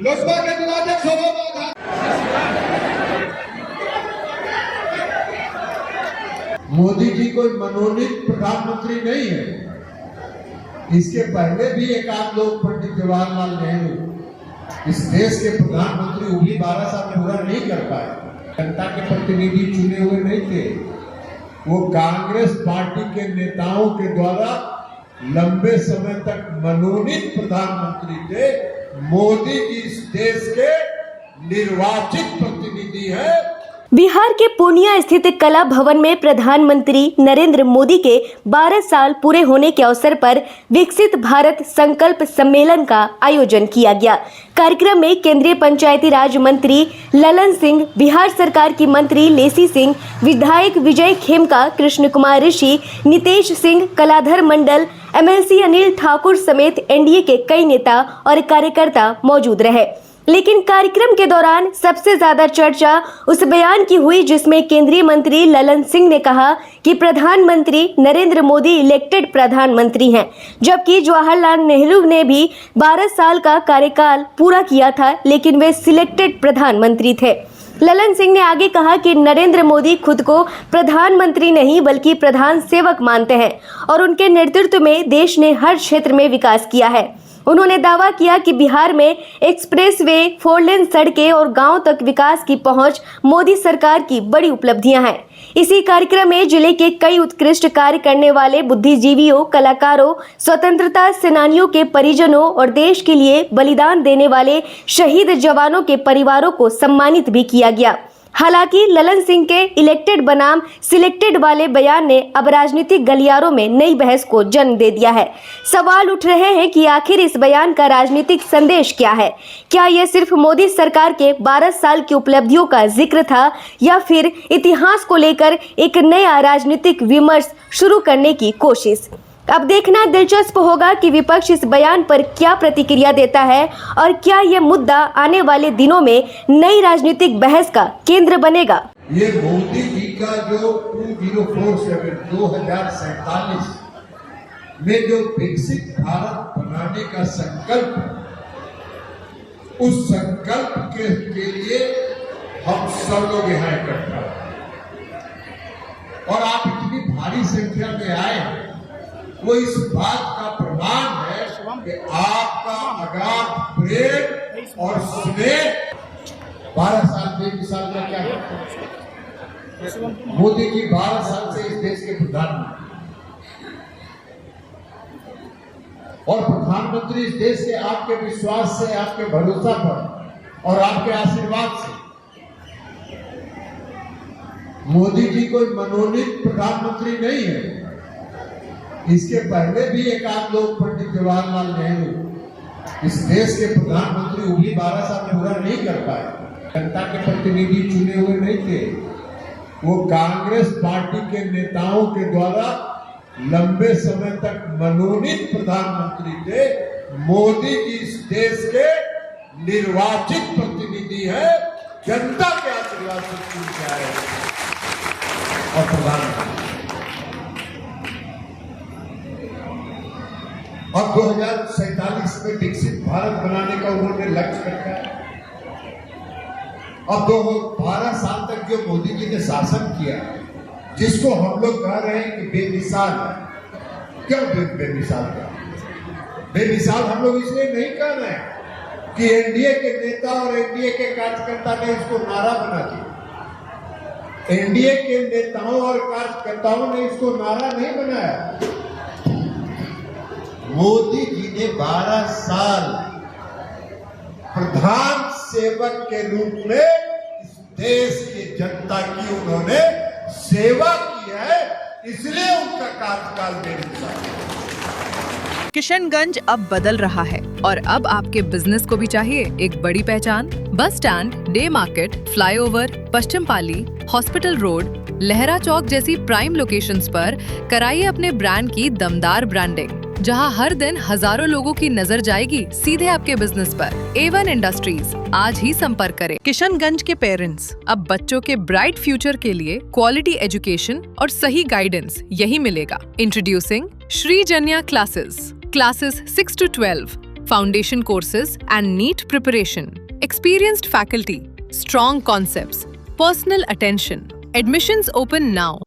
लोकसभा के जिलाध्यक्ष मोदी जी कोई मनोनीत प्रधानमंत्री नहीं है। इसके पहले भी एक आध लोग पंडित जवाहरलाल नेहरू इस देश के प्रधानमंत्री वो भी 12 साल पूरा नहीं कर पाए। जनता के प्रतिनिधि चुने हुए नहीं थे, वो कांग्रेस पार्टी के नेताओं के द्वारा लंबे समय तक मनोनीत प्रधानमंत्री थे। मोदी जी इस देश के निर्वाचित प्रतिनिधि है। बिहार के पूर्णिया स्थित कला भवन में प्रधानमंत्री नरेंद्र मोदी के 12 साल पूरे होने के अवसर पर विकसित भारत संकल्प सम्मेलन का आयोजन किया गया। कार्यक्रम में केंद्रीय पंचायती राज मंत्री ललन सिंह, बिहार सरकार की मंत्री लेसी सिंह, विधायक विजय खेमका, कृष्ण कुमार ऋषि, नितेश सिंह, कलाधर मंडल, एमएलसी अनिल ठाकुर समेत एनडीए के कई नेता और कार्यकर्ता मौजूद रहे। लेकिन कार्यक्रम के दौरान सबसे ज्यादा चर्चा उस बयान की हुई जिसमें केंद्रीय मंत्री ललन सिंह ने कहा कि प्रधानमंत्री नरेंद्र मोदी इलेक्टेड प्रधानमंत्री हैं, जबकि जवाहरलाल नेहरू ने भी 12 साल का कार्यकाल पूरा किया था, लेकिन वे सिलेक्टेड प्रधानमंत्री थे। ललन सिंह ने आगे कहा कि नरेंद्र मोदी खुद को प्रधानमंत्री नहीं बल्कि प्रधान सेवक मानते हैं और उनके नेतृत्व में देश ने हर क्षेत्र में विकास किया है। उन्होंने दावा किया कि बिहार में एक्सप्रेसवे, 4 लेन सड़कें और गांव तक विकास की पहुंच मोदी सरकार की बड़ी उपलब्धियां हैं। इसी कार्यक्रम में जिले के कई उत्कृष्ट कार्य करने वाले बुद्धिजीवियों, कलाकारों, स्वतंत्रता सेनानियों के परिजनों और देश के लिए बलिदान देने वाले शहीद जवानों के परिवारों को सम्मानित भी किया गया। हालांकि ललन सिंह के इलेक्टेड बनाम सिलेक्टेड वाले बयान ने अब राजनीतिक गलियारों में नई बहस को जन्म दे दिया है। सवाल उठ रहे हैं कि आखिर इस बयान का राजनीतिक संदेश क्या है? क्या यह सिर्फ मोदी सरकार के 12 साल की उपलब्धियों का जिक्र था या फिर इतिहास को लेकर एक नया राजनीतिक विमर्श शुरू करने की कोशिश? अब देखना दिलचस्प होगा कि विपक्ष इस बयान पर क्या प्रतिक्रिया देता है और क्या यह मुद्दा आने वाले दिनों में नई राजनीतिक बहस का केंद्र बनेगा। ये मोदी जी का जो 2047 में जो विकसित भारत बनाने का संकल्प, उस संकल्प के लिए हम सब लोग यहाँ इकट्ठा और आप इतनी भारी संख्या में आए, वो इस बात का प्रमाण है कि आपका अगाध प्रेम और स्नेह 12 साल बेमिसाल का क्या है। मोदी जी 12 साल से इस देश के प्रधानमंत्री और प्रधानमंत्री इस देश के आपके विश्वास से, आपके भरोसा पर और आपके आशीर्वाद से। मोदी जी कोई मनोनीत प्रधानमंत्री नहीं है। इसके पहले भी एक आध लोग पंडित जवाहरलाल नेहरू इस देश के प्रधानमंत्री वो भी 12 साल पूरा नहीं कर पाए। जनता के प्रतिनिधि चुने हुए नहीं थे, वो कांग्रेस पार्टी के नेताओं के द्वारा लंबे समय तक मनोनीत प्रधानमंत्री थे। मोदी जी इस देश के निर्वाचित प्रतिनिधि है, जनता के आशीर्वाद से चुन के आए और प्रधानमंत्री। अब 2047 में विकसित भारत बनाने का उन्होंने लक्ष्य रखा है। अब 12 साल तक जो मोदी जी ने शासन किया, जिसको हम लोग कह रहे हैं कि बेमिसाल है। क्यों बेमिसाल है? बेमिसाल हम लोग इसलिए नहीं कह रहे हैं कि एनडीए के नेता और एनडीए के कार्यकर्ता ने इसको नारा बना दिया। एनडीए के नेताओं और कार्यकर्ताओं ने इसको नारा नहीं बनाया। मोदी जी ने 12 साल प्रधान सेवक के रूप में इस देश की जनता की उन्होंने सेवा की है, इसलिए उनका कार्यकाल बेमिसाल है। किशनगंज अब बदल रहा है और अब आपके बिजनेस को भी चाहिए एक बड़ी पहचान। Bus stand, day market, flyover, Paschim Pali, hospital road, Lahra चौक जैसी प्राइम लोकेशंस पर कराइए अपने ब्रांड की दमदार ब्रांडिंग, जहां हर दिन हजारों लोगों की नजर जाएगी सीधे आपके बिजनेस पर। A1 इंडस्ट्रीज, आज ही संपर्क करें। किशनगंज के पेरेंट्स, अब बच्चों के ब्राइट फ्यूचर के लिए क्वालिटी एजुकेशन और सही गाइडेंस यही मिलेगा। Introducing Shri Janya classes 6 to 12, foundation courses and NEET preparation, experienced faculty, strong concepts, personal attention. Admissions open now.